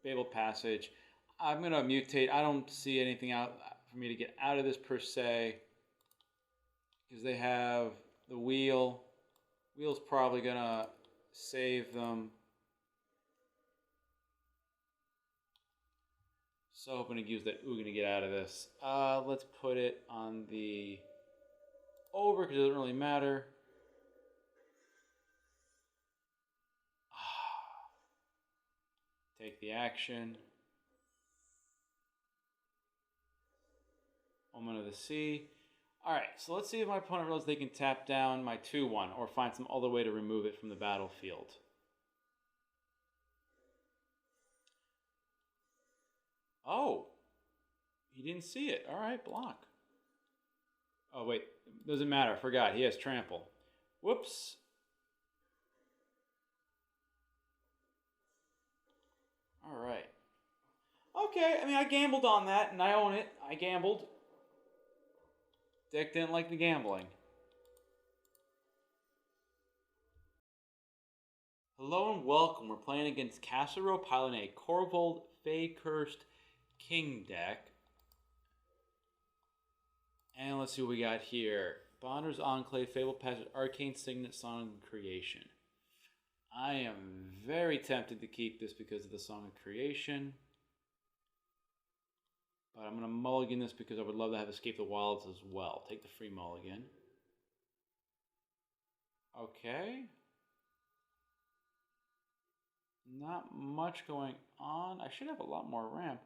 Babel Passage. I'm going to mutate. I don't see anything out for me to get out of this per se. Because they have the wheel. Wheel's probably going to save them. So hoping to use that Ugin to get out of this. Let's put it on the over because it doesn't really matter. Take the action. Omen of the Sea. Alright, so let's see if my opponent realizes they can tap down my 2-1 or find some other way to remove it from the battlefield. Oh! He didn't see it. Alright, block. Oh, wait. Doesn't matter. I forgot. He has trample. Whoops. Alright. Okay, I mean, I gambled on that, and I own it. I gambled. Deck didn't like the gambling. Hello and welcome. We're playing against Castle Pilot in a Corvold Fey Cursed King deck. And let's see what we got here. Bonder's Enclave, Fable Passage, Arcane Signet, Song of Creation. I am very tempted to keep this because of the Song of Creation. But I'm going to mulligan this because I would love to have Escape the Wilds as well. Take the free mulligan. Okay. Not much going on. I should have a lot more ramp.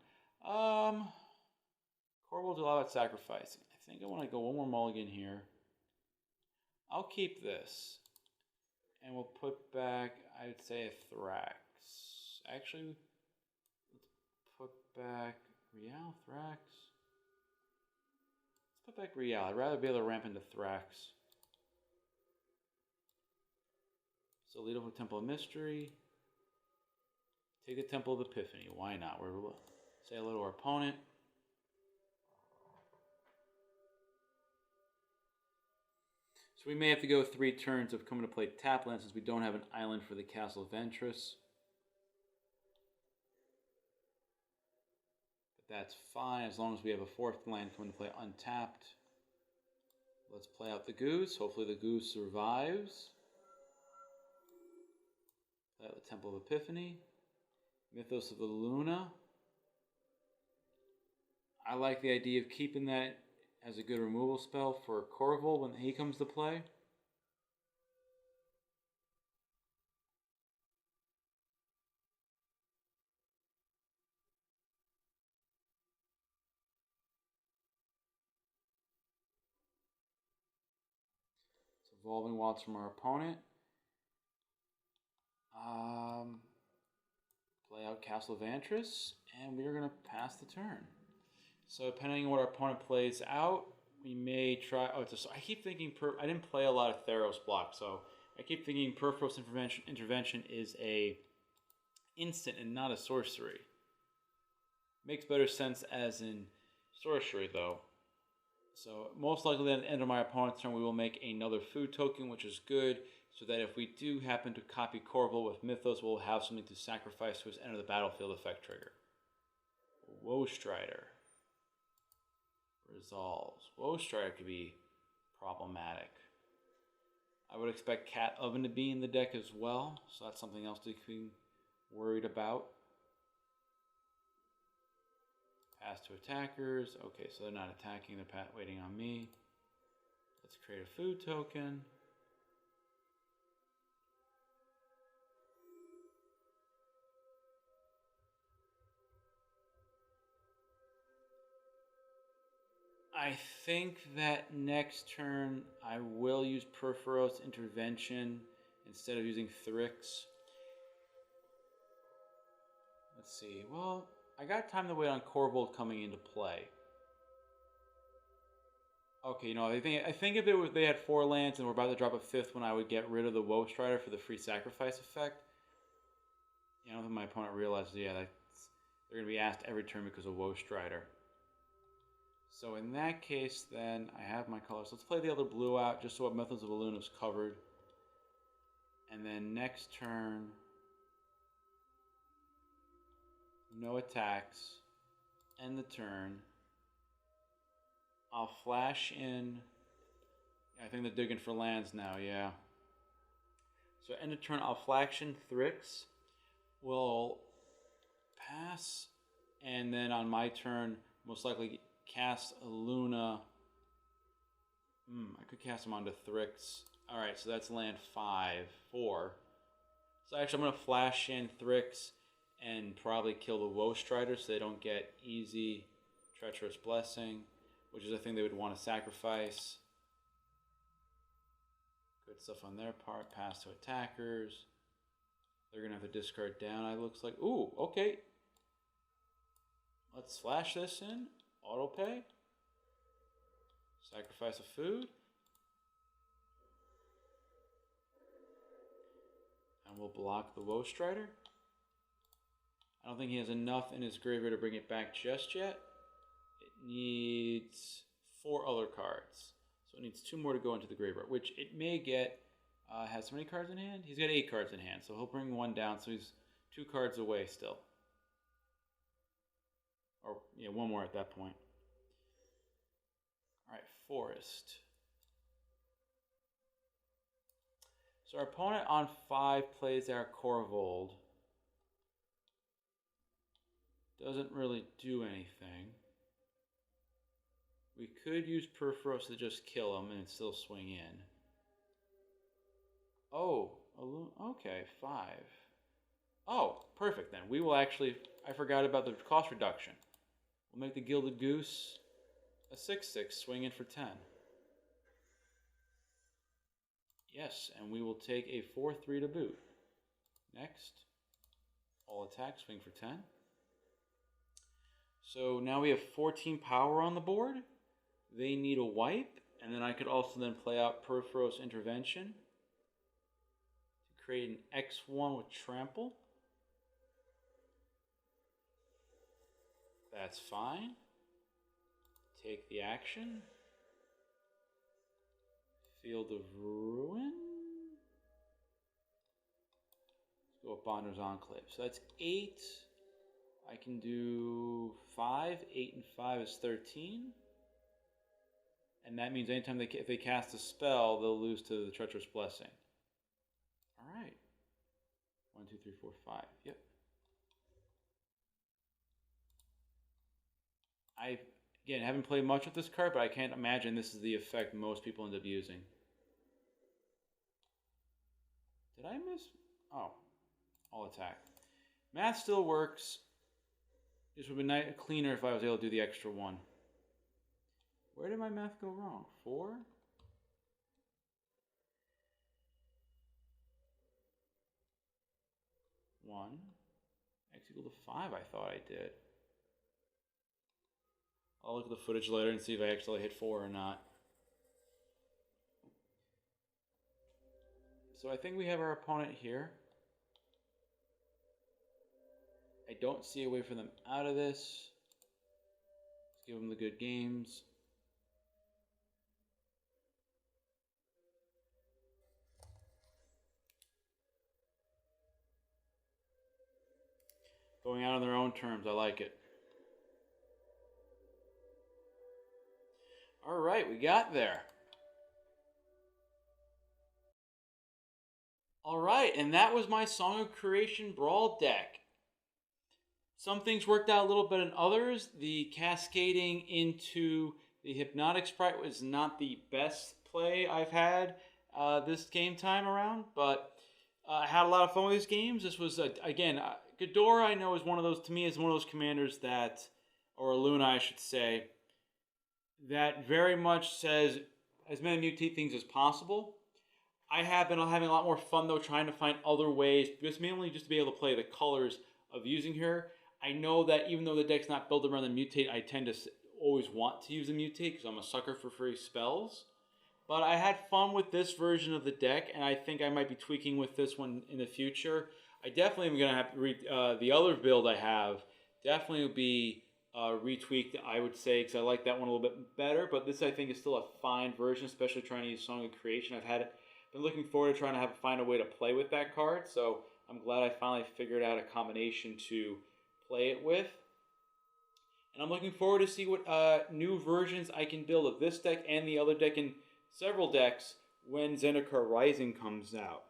Corvold's allowed at sacrificing. I think I want to go one more mulligan here. I'll keep this. And we'll put back, I'd say, a Thrax. Actually, let's put back Rielle, Thrax. Let's put back Rielle. I'd rather be able to ramp into Thrax. So lead over Temple of Mystery. Take the Temple of Epiphany. Why not? We'll say hello to our opponent. So we may have to go 3 turns of coming to play Tapland since we don't have an island for the Castle of Ventress. But that's fine as long as we have a 4th land coming to play untapped. Let's play out the Goose. Hopefully the Goose survives. Play out the Temple of Epiphany. Mythos of Illuna. I like the idea of keeping that as a good removal spell for Corvold when he comes to play. It's Evolving Wilds from our opponent. Play out Castle of Ventress, and we are going to pass the turn. So depending on what our opponent plays out, we may try... Oh, I keep thinking... I didn't play a lot of Theros block, so I keep thinking Purphoros Intervention is a instant and not a sorcery. Makes better sense as in sorcery, though. So most likely at the end of my opponent's turn, we will make another food token, which is good, so that if we do happen to copy Corvold with Mythos, we'll have something to sacrifice to his end of the battlefield effect trigger. Woe Strider. Resolves. Woe Strider could be problematic. I would expect Cat Oven to be in the deck as well, so that's something else to be worried about. Pass to attackers. Okay, so they're not attacking, they're waiting on me. Let's create a food token. I think that next turn I will use Purphoros Intervention instead of using Thrix. Let's see. Well, I got time to wait on Corvold coming into play. Okay, you know, I think if they had 4 lands and we're about to drop a 5th one, I would get rid of the Woe Strider for the free sacrifice effect. You know, my opponent realizes, yeah, they're going to be asked every turn because of Woe Strider. So in that case, then, I have my colors. Let's play the other blue out, just so what Mythos of Illuna is covered. And then next turn, no attacks. End the turn. I'll flash in. I think they're digging for lands now, yeah. So end of turn, I'll flash in Thrix. We'll pass. And then on my turn, most likely cast Illuna. I could cast them onto Thrix. Alright, so that's land 4. So actually I'm going to flash in Thrix and probably kill the Woe Strider so they don't get easy Treacherous Blessing, which is a thing they would want to sacrifice. Good stuff on their part. Pass to attackers. They're going to have to discard down, it looks like. Ooh, okay. Let's flash this in. Auto pay. Sacrifice a food. And we'll block the Woe Strider. I don't think he has enough in his graveyard to bring it back just yet. It needs 4 other cards. So it needs 2 more to go into the graveyard, which it may get. Has how many cards in hand? He's got 8 cards in hand, so he'll bring 1 down, so he's 2 cards away still. Or, yeah, 1 more at that point. Alright, Forest. So our opponent on 5 plays our Corvold. Doesn't really do anything. We could use Purphoros to just kill him and still swing in. Oh, okay, 5. Oh, perfect then. We will actually, I forgot about the cost reduction. We'll make the Gilded Goose a 6/6, swing in for 10. Yes, and we will take a 4/3 to boot. Next, all attack, swing for 10. So now we have 14 power on the board. They need a wipe, and then I could also then play out Purphoros Intervention to create an X1 with Trample. That's fine. Take the action. Field of Ruin. Let's go with Bonder's Enclave. So that's 8. I can do 5. 8 and 5 is 13. And that means anytime if they cast a spell, they'll lose to the Treacherous Blessing. All right. 1, 2, 3, 4, 5. Yep. I, again, haven't played much with this card, but I can't imagine this is the effect most people end up using. Did I miss? Oh, all attack. Math still works. This would be cleaner if I was able to do the extra 1. Where did my math go wrong? 4? 1. X equal to 5, I thought I did. I'll look at the footage later and see if I actually hit 4 or not. So I think we have our opponent here. I don't see a way for them out of this. Let's give them the good games. Going out on their own terms, I like it. All right, we got there. All right, and that was my Song of Creation Brawl deck. Some things worked out a little bit than others. The cascading into the Hypnotic Sprite was not the best play I've had this game time around, but I had a lot of fun with these games. This was, again, Ghidorah I know is one of those, to me, is one of those commanders that, or Illuna I should say, that very much says as many mutate things as possible. I have been having a lot more fun, though, trying to find other ways, just mainly just to be able to play the colors of using her. I know that even though the deck's not built around the mutate, I tend to always want to use the mutate because I'm a sucker for free spells. But I had fun with this version of the deck, and I think I might be tweaking with this one in the future. I definitely am going to have to the other build I have definitely will be retweaked, I would say, because I like that one a little bit better. But this, I think, is still a fine version, especially trying to use Song of Creation. Been looking forward to trying to find a way to play with that card, so I'm glad I finally figured out a combination to play it with. And I'm looking forward to see what new versions I can build of this deck and the other deck in several decks when Zendikar Rising comes out.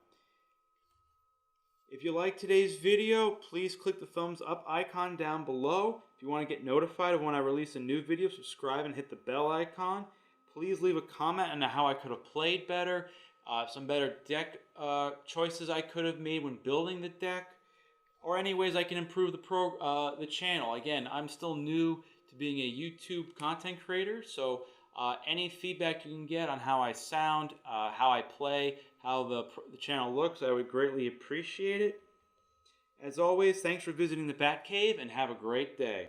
If you like today's video, please click the thumbs up icon down below. If you want to get notified of when I release a new video, subscribe and hit the bell icon. Please leave a comment on how I could have played better, some better deck choices I could have made when building the deck, or any ways I can improve the channel. Again, I'm still new to being a YouTube content creator, so any feedback you can get on how I sound, how I play, how the channel looks, I would greatly appreciate it. As always, thanks for visiting the Batcave, and have a great day.